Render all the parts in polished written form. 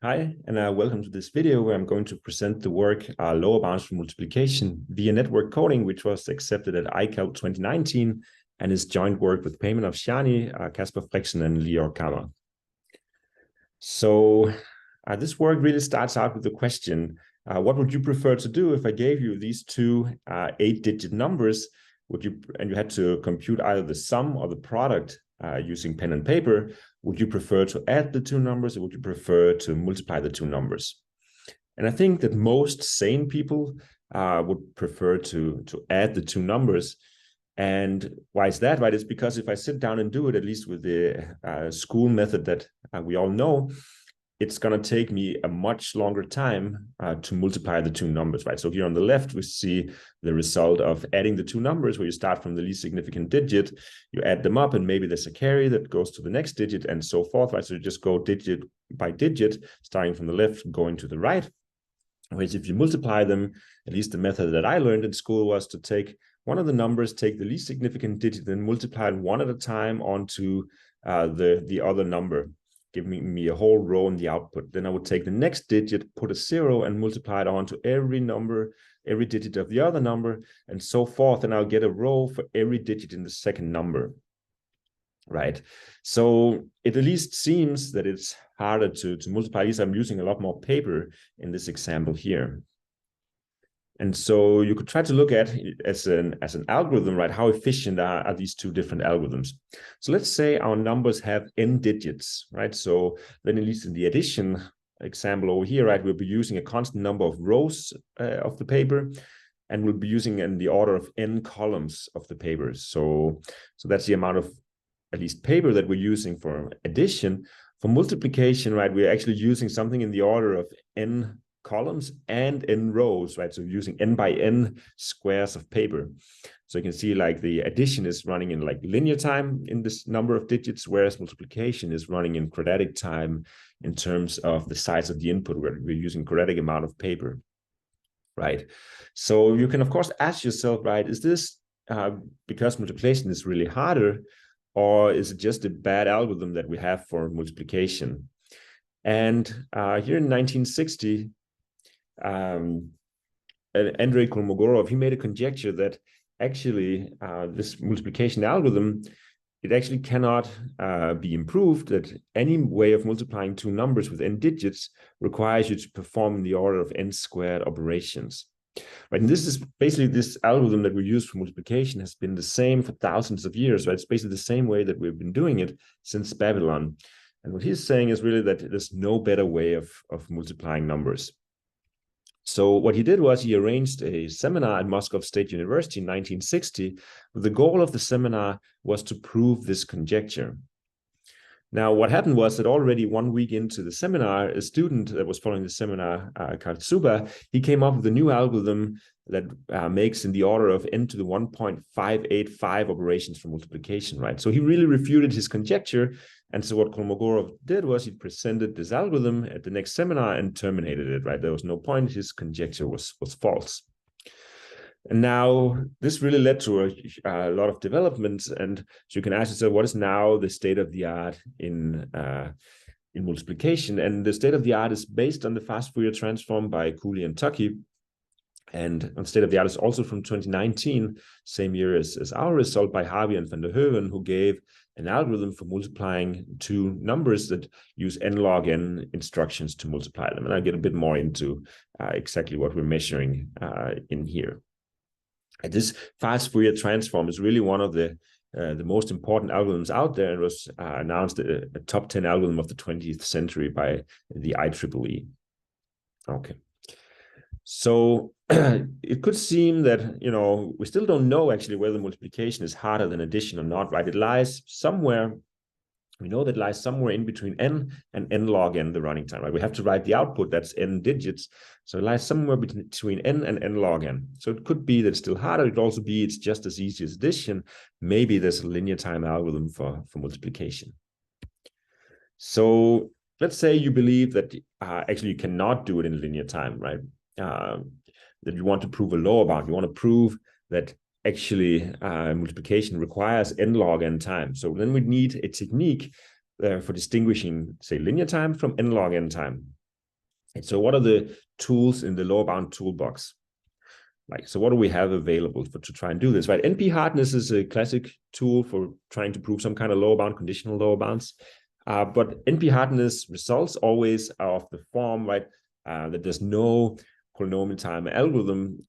Hi, and welcome to this video where I'm going to present the work Lower Bounds for Multiplication via Network Coding, which was accepted at iCal 2019 and is joint work with Payman Afshani, Kasper Friksen, and Lior Kammer. So this work really starts out with the question, what would you prefer to do if I gave you these two 8-digit numbers? And you had to compute either the sum or the product using pen and paper? Would you prefer to add the two numbers, or would you prefer to multiply the two numbers? And I think that most sane people would prefer to add the two numbers. And why is that? Right? It's because if I sit down and do it, at least with the school method that we all know, it's going to take me a much longer time to multiply the two numbers, right? So here on the left, we see the result of adding the two numbers, where you start from the least significant digit, you add them up, and maybe there's a carry that goes to the next digit and so forth, right? So you just go digit by digit, starting from the left, going to the right. Whereas if you multiply them, at least the method that I learned in school was to take one of the numbers, take the least significant digit, and multiply it one at a time onto the other number, giving me a whole row in the output. Then I would take the next digit, put a 0, and multiply it onto every number, every digit of the other number, and so forth. And I'll get a row for every digit in the second number, right? So it at least seems that it's harder to multiply. At least I'm using a lot more paper in this example here. And so you could try to look at it as an algorithm, right? How efficient are these two different algorithms? So let's say our numbers have n digits, right? So then at least in the addition example over here, right, we'll be using a constant number of rows of the paper, and we'll be using in the order of n columns of the paper. So that's the amount of at least paper that we're using for addition. For multiplication, right, we're actually using something in the order of n columns and n rows, right? So using n by n squares of paper. So you can see like the addition is running in like linear time in this number of digits, whereas multiplication is running in quadratic time in terms of the size of the input, where we're using quadratic amount of paper, right? So you can of course ask yourself, right, is this because multiplication is really harder, or is it just a bad algorithm that we have for multiplication? And here in 1960, Andrei Kolmogorov, he made a conjecture that actually this multiplication algorithm, it actually cannot be improved, that any way of multiplying two numbers with n digits requires you to perform in the order of n squared operations. Right, and this is basically this algorithm that we use for multiplication has been the same for thousands of years, right? It's basically the same way that we've been doing it since Babylon. And what he's saying is really that there's no better way of multiplying numbers. So what he did was he arranged a seminar at Moscow State University in 1960. The goal of the seminar was to prove this conjecture. Now, what happened was that already 1 week into the seminar, a student that was following the seminar, Kartsuba, he came up with a new algorithm that makes in the order of n to the 1.585 operations for multiplication, right? So he really refuted his conjecture. And so what Kolmogorov did was he presented this algorithm at the next seminar and terminated it, right? There was no point. His conjecture was false. And now this really led to a lot of developments. And so you can ask yourself, what is now the state of the art in multiplication? And the state of the art is based on the fast Fourier transform by Cooley and Tukey. And the state of the art is also from 2019, same year as our result, by Harvey and van der Hoeven, who gave an algorithm for multiplying two numbers that use n log n instructions to multiply them. And I'll get a bit more into exactly what we're measuring in here. And this fast Fourier transform is really one of the most important algorithms out there, and was announced a top 10 algorithm of the 20th century by the IEEE. Okay. So it could seem that, you know, we still don't know actually whether multiplication is harder than addition or not, right? It lies somewhere. We know that it lies somewhere in between n and n log n, the running time, right? We have to write the output, that's n digits. So it lies somewhere between n and n log n. So it could be that it's still harder. It could also be it's just as easy as addition. Maybe there's a linear time algorithm for multiplication. So let's say you believe that actually you cannot do it in linear time, right? That you want to prove a lower bound. You want to prove that actually multiplication requires n log n time. So then we need a technique for distinguishing, say, linear time from n log n time. And so what are the tools in the lower bound toolbox? So what do we have available to try and do this, right? NP hardness is a classic tool for trying to prove some kind of lower bound, conditional lower bounds. But NP hardness results always are of the form, right, that there's no polynomial time algorithm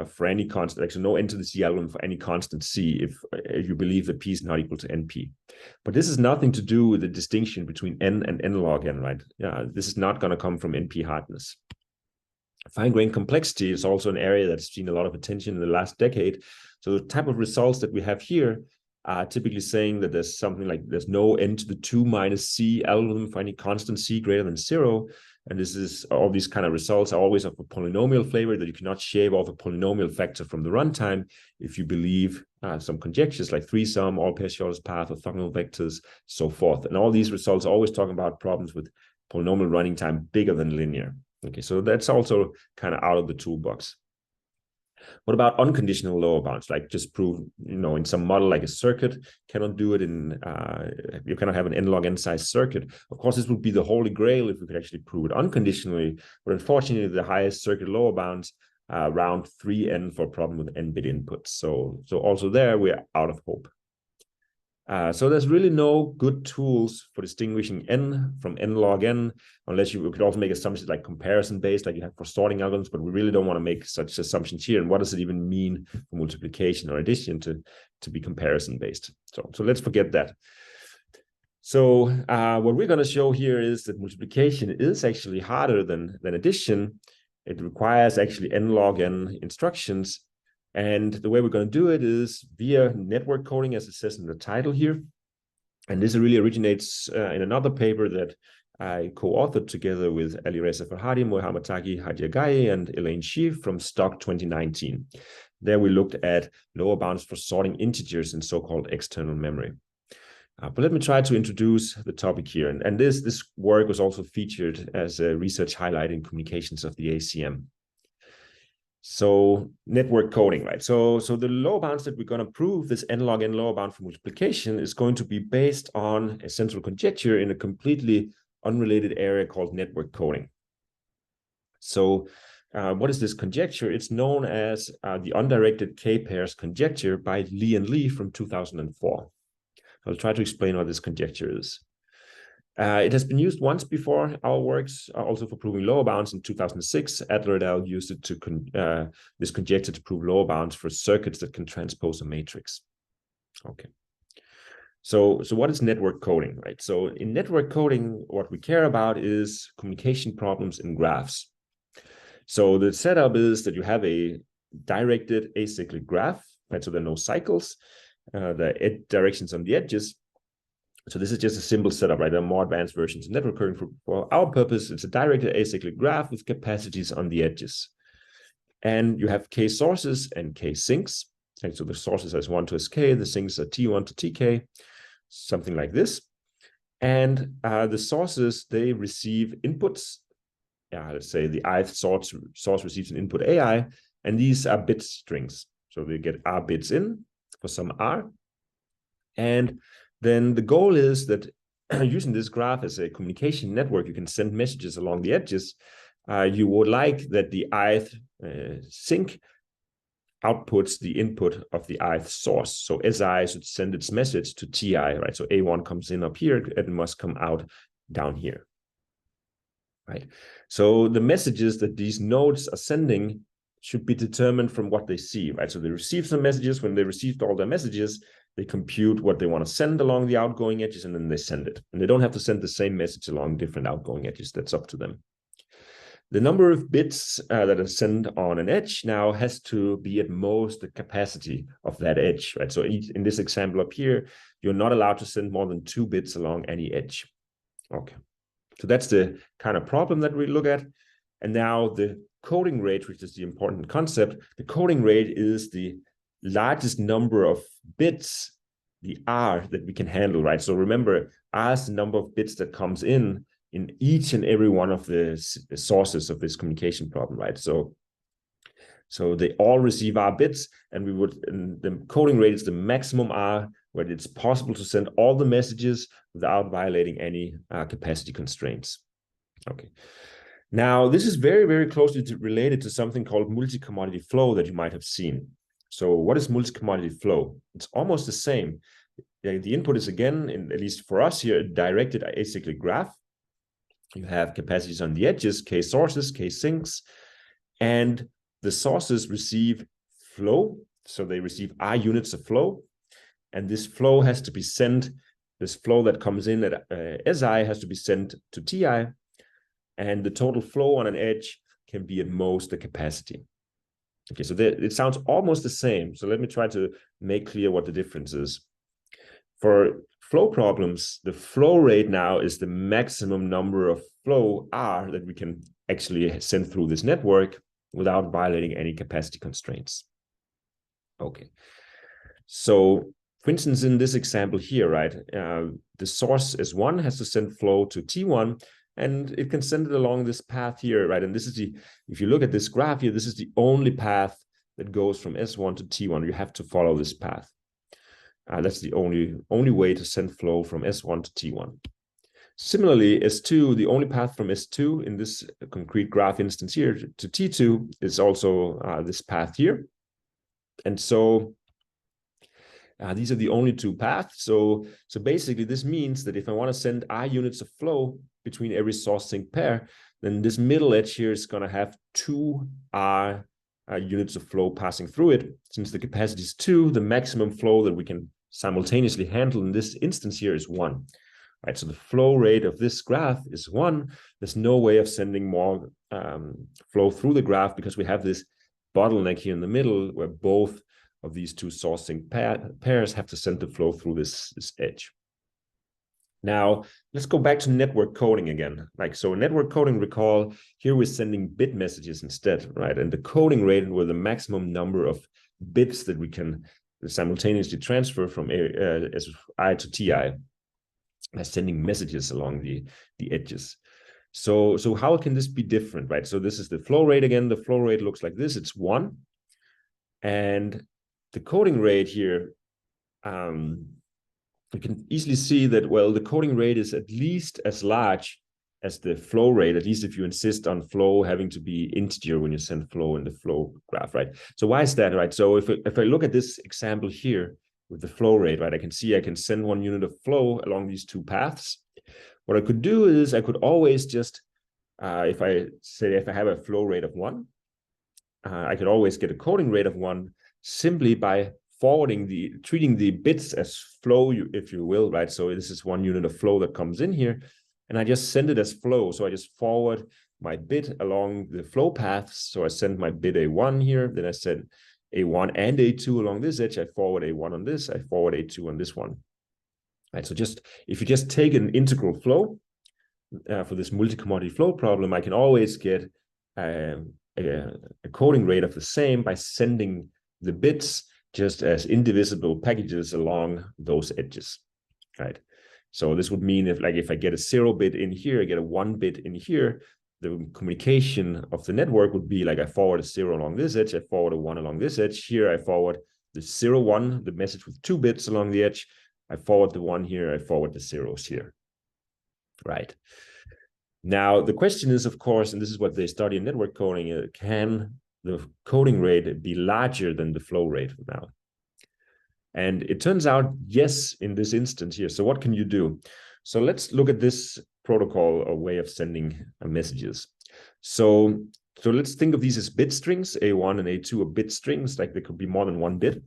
for any constant, actually no n to the c algorithm for any constant c if you believe that p is not equal to np. But this has nothing to do with the distinction between n and n log n, right? Yeah, this is not going to come from NP hardness. Fine-grained complexity is also an area that's seen a lot of attention in the last decade. So the type of results that we have here are typically saying that there's something like there's no n to the 2 minus c algorithm for any constant c greater than 0. And this is all these kind of results are always of a polynomial flavor, that you cannot shave off a polynomial factor from the runtime if you believe some conjectures like 3-sum, all pair shortest path, orthogonal vectors, so forth. And all these results are always talking about problems with polynomial running time bigger than linear. Okay, so that's also kind of out of the toolbox. What about unconditional lower bounds? Like just prove, in some model like a circuit, cannot do it in, you cannot have an n log n size circuit. Of course, this would be the holy grail if we could actually prove it unconditionally, but unfortunately, the highest circuit lower bounds around 3n for a problem with n-bit inputs. So also there, we're out of hope. So there's really no good tools for distinguishing n from n log n, unless we could also make assumptions like comparison-based, like you have for sorting algorithms, but we really don't want to make such assumptions here. And what does it even mean for multiplication or addition to be comparison-based? So let's forget that. So what we're going to show here is that multiplication is actually harder than addition. It requires actually n log n instructions. And the way we're going to do it is via network coding, as it says in the title here. And this really originates in another paper that I co-authored together with Alireza Farhadi, Mohammad Taghi Hadiagai, and Elaine Sheaf from Stock 2019. There we looked at lower bounds for sorting integers in so-called external memory. But let me try to introduce the topic here. And this work was also featured as a research highlight in Communications of the ACM. So network coding, right? So the lower bounds that we're going to prove, this n log n lower bound for multiplication, is going to be based on a central conjecture in a completely unrelated area called network coding. So what is this conjecture? It's known as the undirected k-pairs conjecture by Lee and Lee from 2004. I'll try to explain what this conjecture is. It has been used once before our works, also for proving lower bounds in 2006. Adler et al. Used it to this conjecture to prove lower bounds for circuits that can transpose a matrix. Okay. So what is network coding, right? So in network coding, what we care about is communication problems in graphs. So the setup is that you have a directed acyclic graph, right? So there are no cycles, the directions on the edges. So this is just a simple setup, right? There are more advanced versions of network coding. For our purpose, it's a directed acyclic graph with capacities on the edges. And you have k sources and k sinks. And so the sources as 1 to sk, the sinks are t1 to tk, something like this. And the sources, they receive inputs. Let's say the ith source receives an input ai, and these are bit strings. So they get r bits in for some r. And then the goal is that using this graph as a communication network, you can send messages along the edges. You would like that the ith sink outputs the input of the ith source. So SI should send its message to TI, right? So A1 comes in up here, and it must come out down here, right? So the messages that these nodes are sending should be determined from what they see, right? So they receive some messages. When they received all their messages, they compute what they want to send along the outgoing edges, and then they send it. And they don't have to send the same message along different outgoing edges. That's up to them. The number of bits that are sent on an edge now has to be at most the capacity of that edge, right? So in this example up here, you're not allowed to send more than 2 bits along any edge. Okay. So that's the kind of problem that we look at. And now the coding rate, which is the important concept, the coding rate is the largest number of bits, the R, that we can handle, right? So remember, R is the number of bits that comes in each and every one of the sources of this communication problem, right? So they all receive R bits, and the coding rate is the maximum R, where it's possible to send all the messages without violating any capacity constraints. Okay. Now, this is very, very closely related to something called multi-commodity flow that you might have seen. So what is multi-commodity flow? It's almost the same. The input is, again, at least for us here, a directed acyclic graph. You have capacities on the edges, K sources, K sinks, and the sources receive flow. So they receive I units of flow. And this flow has to be sent, this flow that comes in at SI has to be sent to TI. And the total flow on an edge can be at most the capacity. Okay, so it sounds almost the same. So let me try to make clear what the difference is. For flow problems, the flow rate now is the maximum number of flow R that we can actually send through this network without violating any capacity constraints. Okay, so for instance, in this example here, right, the source S1 has to send flow to T1, and it can send it along this path here, right? And this is if you look at this graph here, this is the only path that goes from S1 to T1. You have to follow this path. That's the only way to send flow from S1 to T1. Similarly, S2, the only path from S2 in this concrete graph instance here to T2 is also this path here. And so these are the only two paths. So basically, this means that if I want to send I units of flow between every source sink pair, then this middle edge here is going to have two R units of flow passing through it. Since the capacity is 2, the maximum flow that we can simultaneously handle in this instance here is 1. Right, so the flow rate of this graph is 1. There's no way of sending more flow through the graph because we have this bottleneck here in the middle where both of these two source sink pairs have to send the flow through this edge. Now, let's go back to network coding again. So network coding, recall, here we're sending bit messages instead, right? And the coding rate were the maximum number of bits that we can simultaneously transfer from I to TI by sending messages along the edges. So how can this be different, right? So this is the flow rate again. The flow rate looks like this. It's 1. And the coding rate here, you can easily see that, well, the coding rate is at least as large as the flow rate, at least if you insist on flow having to be integer when you send flow in the flow graph, right? So why is that, right? So if I look at this example here with the flow rate, right, I can see I can send 1 unit of flow along these two paths. What I could do is I could always just, if I have a flow rate of 1, I could always get a coding rate of 1 simply by treating the bits as flow, if you will, right? So this is 1 unit of flow that comes in here, and I just send it as flow. So I just forward my bit along the flow paths. So I send my bit A1 here, then I send A1 and A2 along this edge. I forward A1 on this, I forward A2 on this one. Right, so if you just take an integral flow for this multi-commodity flow problem, I can always get a coding rate of the same by sending the bits just as indivisible packages along those edges, right? So this would mean if I get a 0 bit in here, I get a 1 bit in here, the communication of the network would be like I forward a 0 along this edge, I forward a 1 along this edge. Here I forward the 0, 1, the message with 2 bits along the edge. I forward the 1 here, I forward the 0s here, right? Now, the question is, of course, and this is what they study in network coding, can the coding rate be larger than the flow rate now? And it turns out, yes, in this instance here. So what can you do? So let's look at this protocol or way of sending messages. So let's think of these as bit strings. A1 and A2 are bit strings, like there could be more than 1 bit.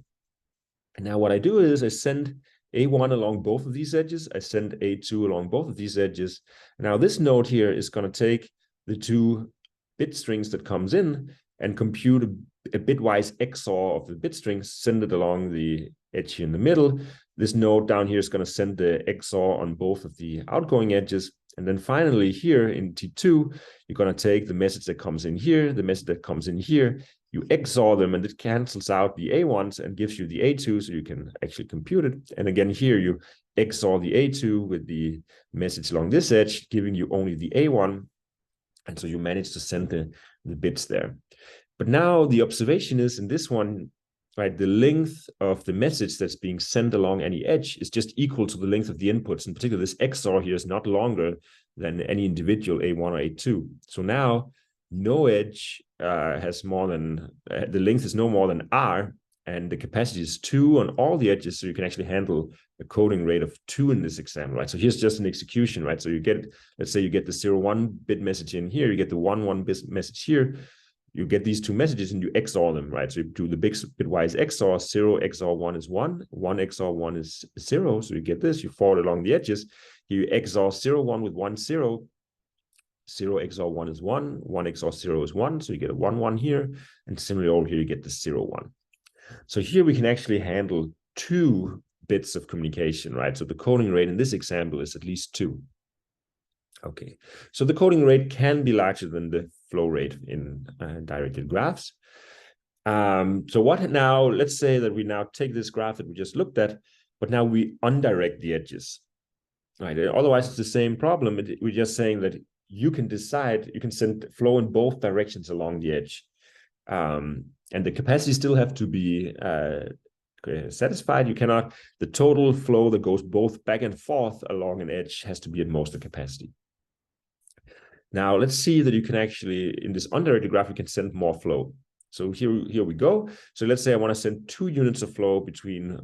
And now what I do is I send A1 along both of these edges. I send A2 along both of these edges. Now this node here is going to take the 2 bit strings that comes in and compute a bitwise XOR of the bit strings, send it along the edge here in the middle. This node down here is going to send the XOR on both of the outgoing edges. And then finally here in T2, you're going to take the message that comes in here, the message that comes in here, you XOR them, and it cancels out the A1s and gives you the A2, so you can actually compute it. And again, here you XOR the A2 with the message along this edge, giving you only the A1. And so you manage to send the bits there. But now the observation is in this one, right, the length of the message that's being sent along any edge is just equal to the length of the inputs. In particular, this XOR here is not longer than any individual A1 or A2. So now no edge has more than, the length is no more than R, and the capacity is 2 on all the edges, so you can actually handle a coding rate of 2 in this example, right? So here's just an execution, right? So you get, let's say you get the 0-1 bit message in here, you get the 1-1 bit message here, you get these two messages and you XOR them, right? So you do the bitwise XOR, 0 XOR 1 is 1, 1 XOR 1 is 0. So you get this, you forward along the edges. Here you XOR 0, 1 with 1, 0. 0 XOR 1 is 1, 1 XOR 0 is 1. So you get a 1, 1 here. And similarly over here, you get the 0, 1. So here we can actually handle 2 bits of communication, right? So the coding rate in this example is at least 2. Okay, so the coding rate can be larger than the flow rate in directed graphs. So what now, let's say that we now take this graph that we just looked at, but now we undirect the edges, right? Otherwise, it's the same problem. We're just saying that you can decide, you can send flow in both directions along the edge. And the capacity still have to be satisfied. You cannot, the total flow that goes both back and forth along an edge has to be at most the capacity. Now let's see that you can actually, in this undirected graph, we can send more flow. So here we go. So let's say I want to send 2 units of flow between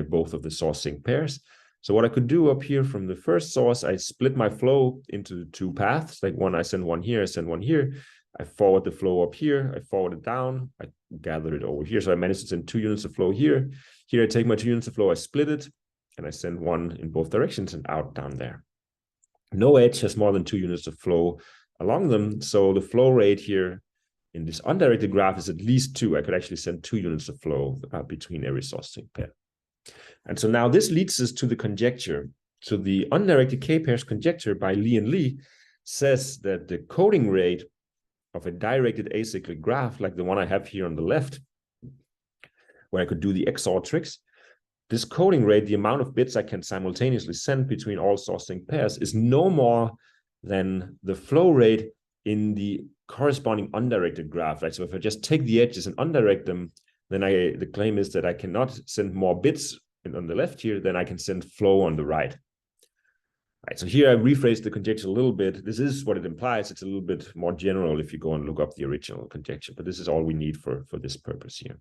both of the source sink pairs. So what I could do up here from the first source, I split my flow into 2 paths. Like one, I send one here, I send one here. I forward the flow up here, I forward it down, I gather it over here. So I managed to send 2 units of flow here. Here I take my 2 units of flow, I split it, and I send one in both directions and out down there. No edge has more than 2 units of flow along them. So the flow rate here in this undirected graph is at least 2. I could actually send 2 units of flow between every source sink pair. And so now this leads us to the conjecture. So the undirected k-pairs conjecture by Lee and Lee says that the coding rate of a directed acyclic graph, like the one I have here on the left, where I could do the XOR tricks, this coding rate, the amount of bits I can simultaneously send between all source sink pairs, is no more than the flow rate in the corresponding undirected graph, right? So if I just take the edges and undirect them, then the claim is that I cannot send more bits on the left here than I can send flow on the right. Right, so here I rephrased the conjecture a little bit. This is what it implies. It's a little bit more general if you go and look up the original conjecture, but this is all we need for this purpose here.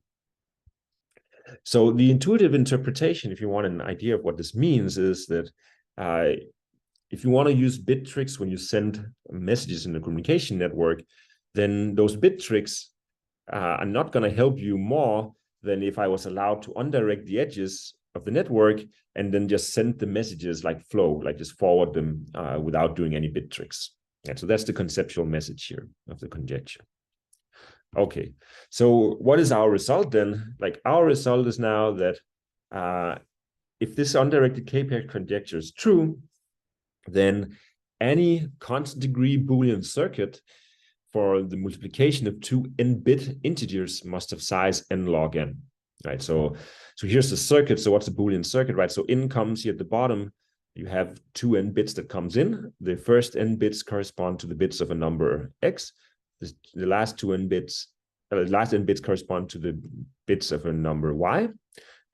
So the intuitive interpretation, if you want an idea of what this means, is that if you want to use bit tricks when you send messages in a communication network, then those bit tricks are not going to help you more than if I was allowed to undirect the edges of the network and then just send the messages like flow, like just forward them without doing any bit tricks. And so that's the conceptual message here of the conjecture. Okay, so what is our result then? Like our result is now that if this undirected k-pair conjecture is true, then any constant degree Boolean circuit for the multiplication of 2 n-bit integers must have size n log n, right? So here's the circuit. So what's the Boolean circuit, right? So in comes here at the bottom, you have 2 n bits that comes in. The first n bits correspond to the bits of a number x. The last 2 n bits, last n bits correspond to the bits of a number y.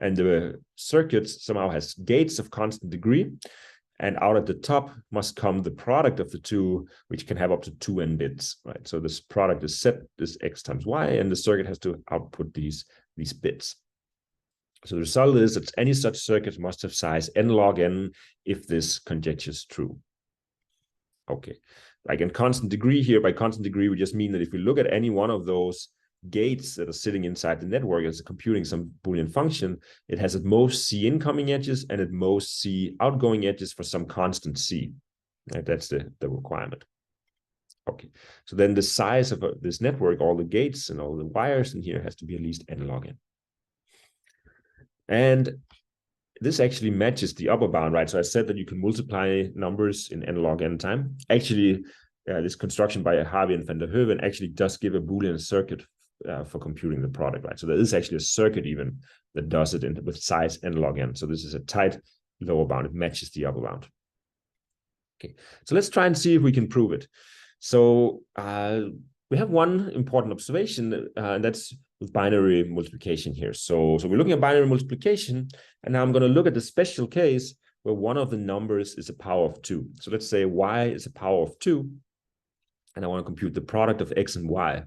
And the circuit somehow has gates of constant degree. And out at the top must come the product of the two, which can have up to 2 n bits, right? So this product is set, this x times y, and the circuit has to output these bits. So the result is that any such circuit must have size n log n if this conjecture is true. Okay, like in constant degree here, by constant degree, we just mean that if we look at any one of those gates that are sitting inside the network as computing some Boolean function, it has at most c incoming edges and at most c outgoing edges for some constant c. Right? That's the requirement. Okay, so then the size of this network, all the gates and all the wires in here has to be at least n log n. And this actually matches the upper bound, right? So I said that you can multiply numbers in n log n time. Actually, this construction by Harvey and Hoeven actually does give a Boolean circuit for computing the product, right? So there is actually a circuit even that does it with size n log n. So this is a tight lower bound. It matches the upper bound. Okay, so let's try and see if we can prove it. So we have one important observation, and that's binary multiplication here. So we're looking at binary multiplication, and now I'm going to look at the special case where one of the numbers is a power of 2. So let's say y is a power of 2, and I want to compute the product of x and y.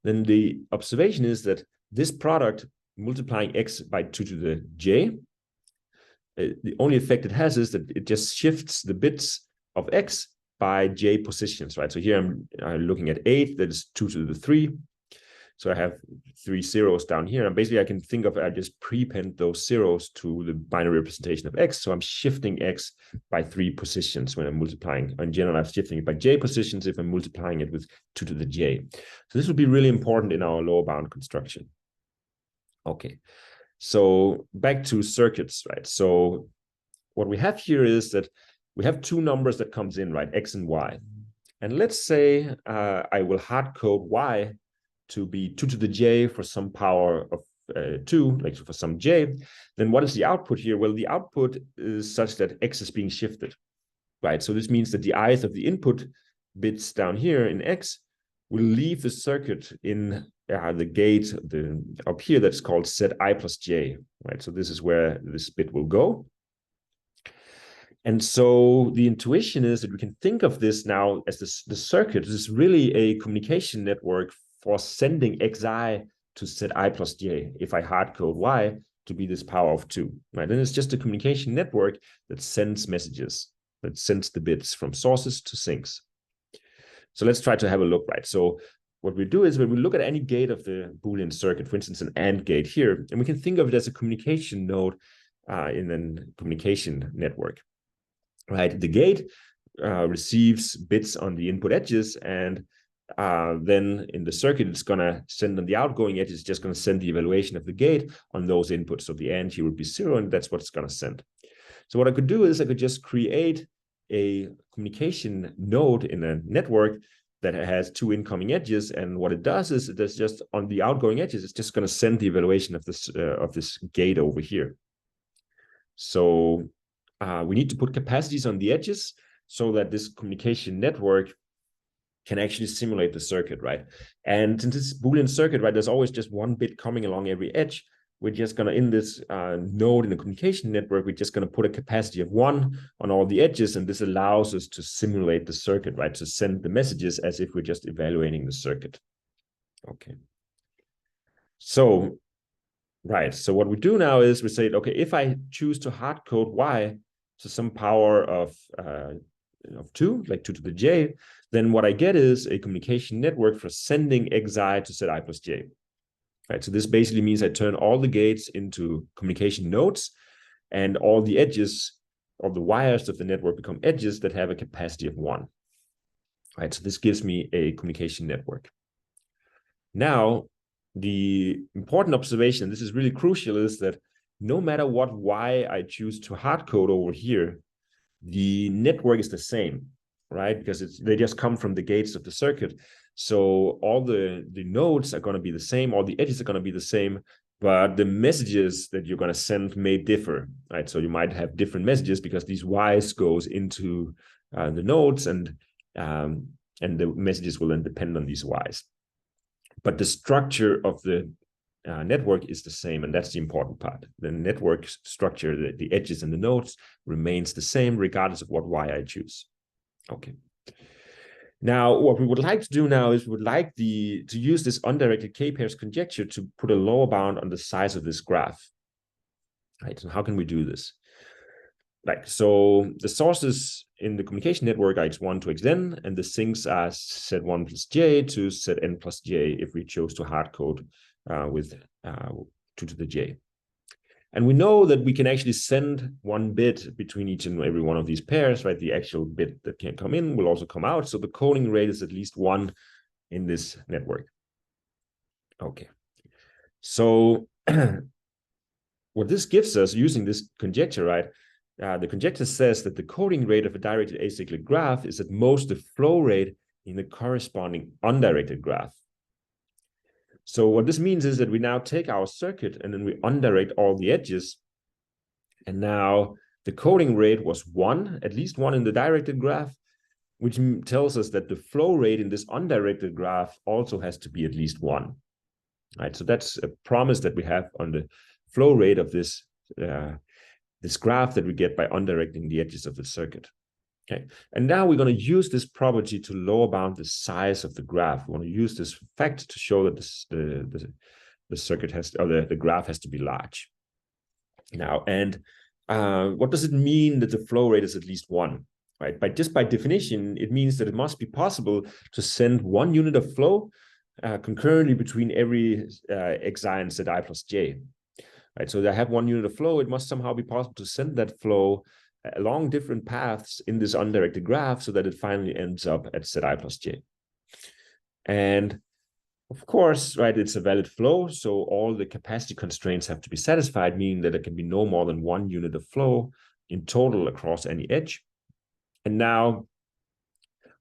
Then the observation is that this product multiplying x by 2 to the j, the only effect it has is that it just shifts the bits of x by j positions, right? So here I'm looking at 8, that is 2 to the 3. So I have 3 zeros down here. And basically I can think of, I just prepend those zeros to the binary representation of x. So I'm shifting x by 3 positions when I'm multiplying. In general, I'm shifting it by j positions if I'm multiplying it with 2 to the j. So this will be really important in our lower bound construction. Okay, so back to circuits, right? So what we have here is that we have 2 numbers that comes in, right? X and y. And let's say I will hard code y to be 2 to the j for some power of 2, like for some j. Then what is the output here? Well, the output is such that x is being shifted, right? So this means that the ith of the input bits down here in x will leave the circuit in the gate up here that's called set I plus j, right? So this is where this bit will go. And so the intuition is that we can think of this now as the circuit. This is really a communication network for sending xi to set I plus j if I hard code y to be this power of 2, right? Then it's just a communication network that sends messages, that sends the bits from sources to sinks. So let's try to have a look, right? So what we do is when we look at any gate of the Boolean circuit, for instance, an AND gate here, and we can think of it as a communication node in a communication network, right? The gate receives bits on the input edges, and then in the circuit, it's going to send on the outgoing edge, it's just going to send the evaluation of the gate on those inputs. So the AND here would be 0, and that's what it's going to send. So what I could do is I could just create a communication node in a network that has 2 incoming edges, and what it does is it's just on the outgoing edges, it's just going to send the evaluation of this gate over here. So we need to put capacities on the edges so that this communication network can actually simulate the circuit, right? And since this Boolean circuit, right, there's always just one bit coming along every edge. We're just going to, in this node in the communication network, we're just going to put a capacity of 1 on all the edges, and this allows us to simulate the circuit, right? To send the messages as if we're just evaluating the circuit. Okay. So, right. So what we do now is we say, okay, if I choose to hard code y to some power of 2, like 2 to the j, then what I get is a communication network for sending xi to set I plus j. Right, so this basically means I turn all the gates into communication nodes, and all the edges of the wires of the network become edges that have a capacity of 1. Right, so this gives me a communication network. Now, the important observation, this is really crucial, is that no matter what y I choose to hard code over here, the network is the same, right? Because they just come from the gates of the circuit. So all the nodes are going to be the same, all the edges are going to be the same, but the messages that you're going to send may differ, right? So you might have different messages because these Ys goes into the nodes, and the messages will then depend on these Ys. But the structure of the network is the same, and that's the important part. The network structure, the edges and the nodes remains the same regardless of what Y I choose. Okay. Now, what we would like to do now is we would like to use this undirected k-pairs conjecture to put a lower bound on the size of this graph. Right, so how can we do this? Like, so the sources in the communication network are x1 to xn, and the sinks are set 1 plus j to set n plus j if we chose to hard code with 2 to the j. And we know that we can actually send 1 bit between each and every one of these pairs, right? The actual bit that can come in will also come out. So the coding rate is at least 1 in this network. Okay. So what this gives us using this conjecture, right? The conjecture says that the coding rate of a directed acyclic graph is at most the flow rate in the corresponding undirected graph. So what this means is that we now take our circuit and then we undirect all the edges. And now the coding rate was 1, at least 1 in the directed graph, which tells us that the flow rate in this undirected graph also has to be at least 1. right? So that's a promise that we have on the flow rate of this this graph that we get by undirecting the edges of the circuit. Okay, and now we're going to use this property to lower bound the size of the graph. We want to use this fact to show that the circuit has, or the graph has to be large. Now, and what does it mean that the flow rate is at least 1? Right? By definition, it means that it must be possible to send 1 unit of flow concurrently between every xi and zi plus j. Right? So I have 1 unit of flow. It must somehow be possible to send that flow along different paths in this undirected graph so that it finally ends up at zi plus j. And of course, right, it's a valid flow, so all the capacity constraints have to be satisfied, meaning that there can be no more than 1 unit of flow in total across any edge. And now,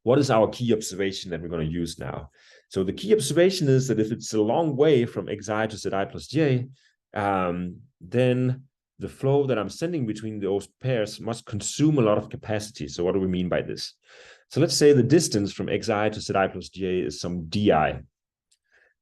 what is our key observation that we're going to use now? So the key observation is that if it's a long way from xi to zi plus j, then the flow that I'm sending between those pairs must consume a lot of capacity. So what do we mean by this? So let's say the distance from xi to zi plus j is some di.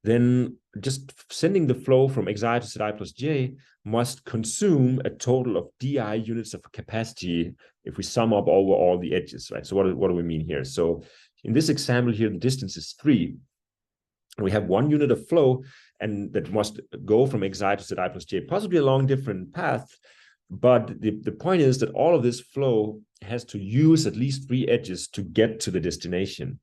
Then just sending the flow from xi to zi plus j must consume a total of di units of capacity if we sum up over all the edges, right? So what do we mean here? So in this example here, the distance is 3. We have 1 unit of flow, and that must go from xi to zi plus j, possibly along different paths. But the point is that all of this flow has to use at least 3 edges to get to the destination,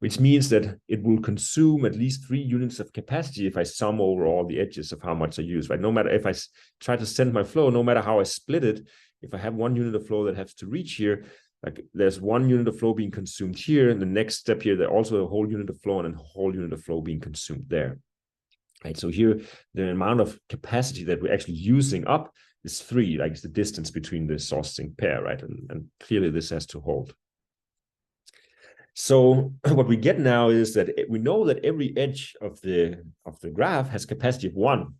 which means that it will consume at least 3 units of capacity if I sum over all the edges of how much I use, right? No matter if I try to send my flow, no matter how I split it, if I have 1 unit of flow that has to reach here, like there's 1 unit of flow being consumed here, and the next step here, there's also a whole unit of flow and a whole unit of flow being consumed there, right? So here, the amount of capacity that we're actually using up is 3, like it's the distance between the source sink pair, right? And clearly this has to hold. So what we get now is that we know that every edge of the graph has capacity of 1.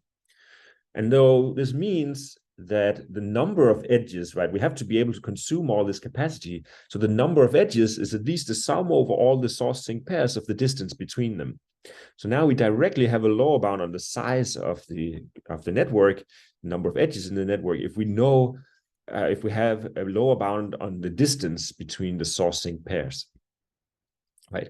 And though this means that the number of edges, right, we have to be able to consume all this capacity. So the number of edges is at least the sum over all the source sink pairs of the distance between them. So now we directly have a lower bound on the size of the network, number of edges in the network, if we know, if we have a lower bound on the distance between the source sink pairs. Right.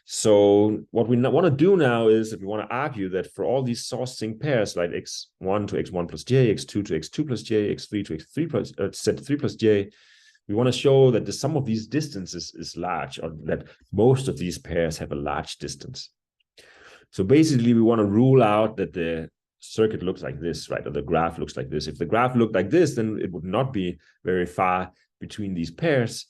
So what we want to do now is that we want to argue that for all these source sink pairs, like x1 to x1 plus j, x2 to x2 plus j, x3 to x3 plus z3 plus j, we want to show that the sum of these distances is large, or that most of these pairs have a large distance. So basically, we want to rule out that the circuit looks like this, right? Or the graph looks like this. If the graph looked like this, then it would not be very far between these pairs,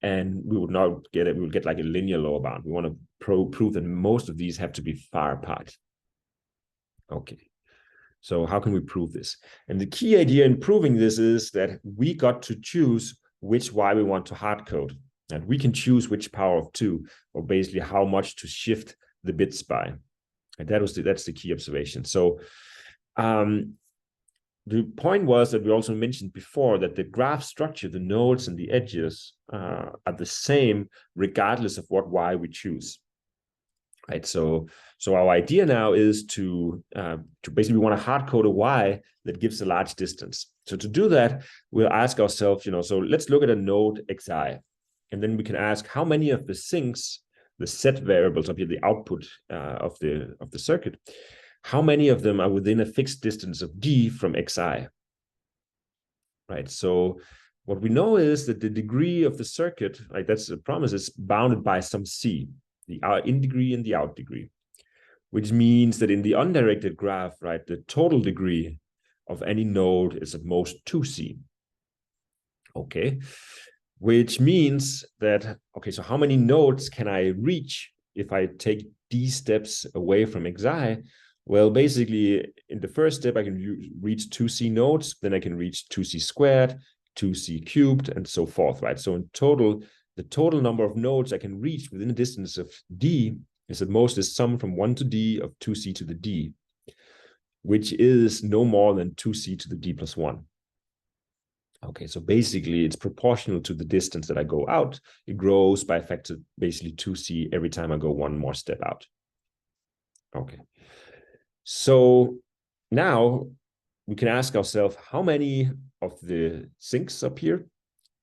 and we would not get it. We would get like a linear lower bound. We want to prove that most of these have to be far apart. Okay. So how can we prove this? And the key idea in proving this is that we got to choose which y we want to hard code. And we can choose which power of 2, or basically how much to shift the bits by. And that's the key observation. So the point was that we also mentioned before that the graph structure, the nodes and the edges are the same regardless of what y we choose. Right. So our idea now is to basically want to hard code a y that gives a large distance. So to do that, we'll ask ourselves, so let's look at a node xi, and then we can ask how many of the sinks, the set variables up here, the output of the circuit, how many of them are within a fixed distance of d from xi, right? So what we know is that the degree of the circuit, right, that's a promise, is bounded by some c, the in degree and the out degree, which means that in the undirected graph, right, the total degree of any node is at most 2c. Okay, which means that, okay, so how many nodes can I reach if I take d steps away from xi? Well, basically, in the first step, I can reach 2c nodes, then I can reach 2c squared, 2c cubed, and so forth, right? So in total, the total number of nodes I can reach within a distance of d is at most the sum from 1 to d of 2c to the d, which is no more than 2c to the d plus 1. Okay, so basically, it's proportional to the distance that I go out. It grows by a factor, basically 2c every time I go one more step out. Okay. So now we can ask ourselves, how many of the sinks up here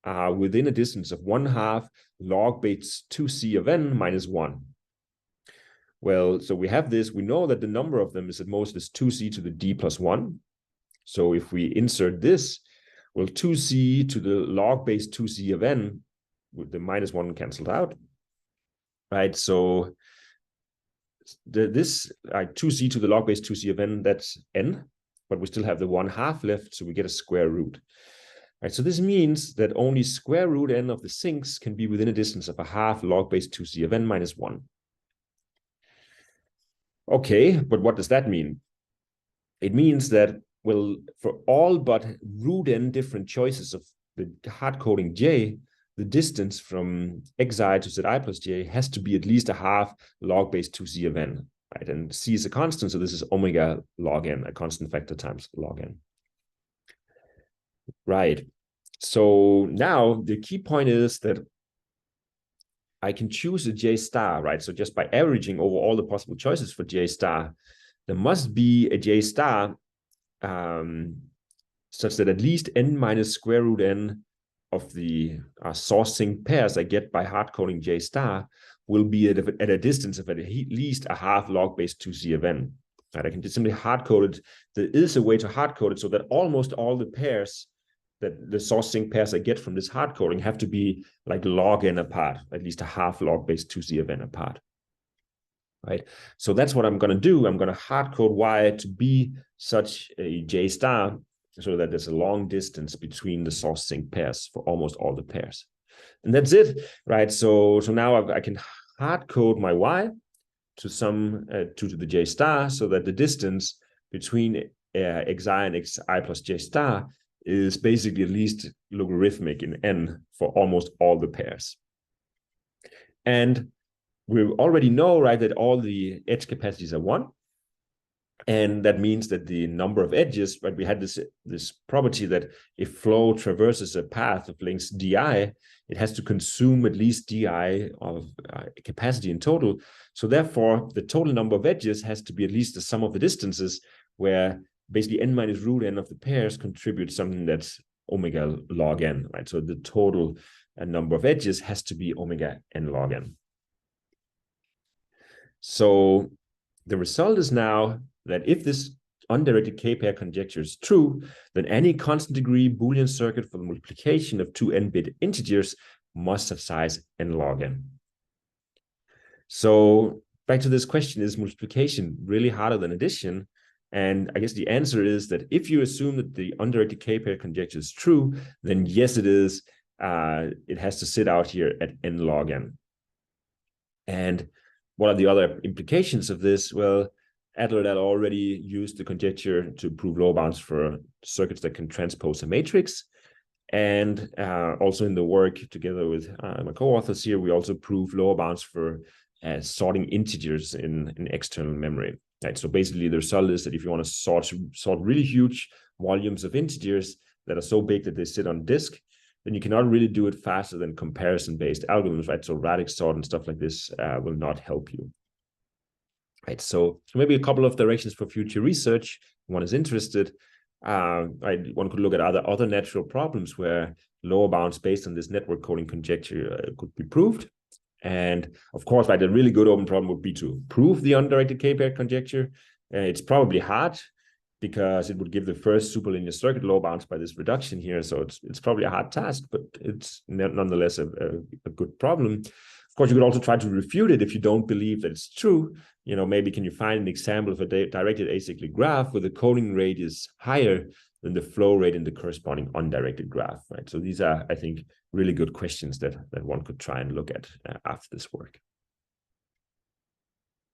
are within a distance of 1/2 log base 2c of n minus 1? Well, so we have this, we know that the number of them is at most is 2c to the d plus 1. So if we insert this, well, 2c to the log base 2c of n, with the minus 1 canceled out, right? So this 2c to the log base 2c of n, that's n, but we still have the 1/2 left, so we get a square root. Right, so this means that only square root n of the sinks can be within a distance of 1/2 log base 2c of n minus 1. Okay, but what does that mean? It means that, well, for all but root n different choices of the hard coding j, the distance from xi to zi plus j has to be at least 1/2 log base 2c of n, right? And c is a constant, so this is omega log n, a constant factor times log n. Right. So now the key point is that I can choose a j star, right? So just by averaging over all the possible choices for j star, there must be a j star such that at least n minus square root n of the source sink pairs I get by hard coding j star will be at a distance of at least 1/2 log base 2c of n. Right? I can just simply hard code it. There is a way to hard code it so that almost all the pairs that the source sink pairs I get from this hard coding have to be like log n apart, at least 1/2 log base 2c of n apart. Right? So that's what I'm going to do. I'm going to hard code y to be such a j star so that there's a long distance between the source sink pairs for almost all the pairs. And that's it, right? So now I can hard code my y to some 2 to the j star so that the distance between xi and xi plus j star is basically at least logarithmic in n for almost all the pairs. And we already know, right, that all the edge capacities are 1. And that means that the number of edges, right, we had this property that if flow traverses a path of length di, it has to consume at least di of capacity in total. So therefore, the total number of edges has to be at least the sum of the distances, where basically n minus root n of the pairs contribute something that's omega log n, right? So the total number of edges has to be omega n log n. So the result is now that if this undirected k-pair conjecture is true, then any constant degree Boolean circuit for the multiplication of two n-bit integers must have size n log n. So back to this question, is multiplication really harder than addition? And I guess the answer is that if you assume that the undirected k-pair conjecture is true, then yes, it is. It has to sit out here at n log n. And what are the other implications of this? Well, Adler already used the conjecture to prove lower bounds for circuits that can transpose a matrix. And also in the work together with my co-authors here, we also prove lower bounds for sorting integers in external memory. Right? So basically the result is that if you want to sort really huge volumes of integers that are so big that they sit on disk, then you cannot really do it faster than comparison-based algorithms, right? So radix sort and stuff like this will not help you. Right, so maybe a couple of directions for future research. One is interested. One could look at other natural problems where lower bounds based on this network coding conjecture could be proved. And of course, right, a really good open problem would be to prove the undirected k-pair conjecture. It's probably hard because it would give the first superlinear circuit lower bounds by this reduction here. So it's probably a hard task, but it's nonetheless a good problem. Of course, you could also try to refute it if you don't believe that it's true. You know, maybe can you find an example of a directed acyclic graph where the coding rate is higher than the flow rate in the corresponding undirected graph, right? So these are, I think, really good questions that one could try and look at after this work.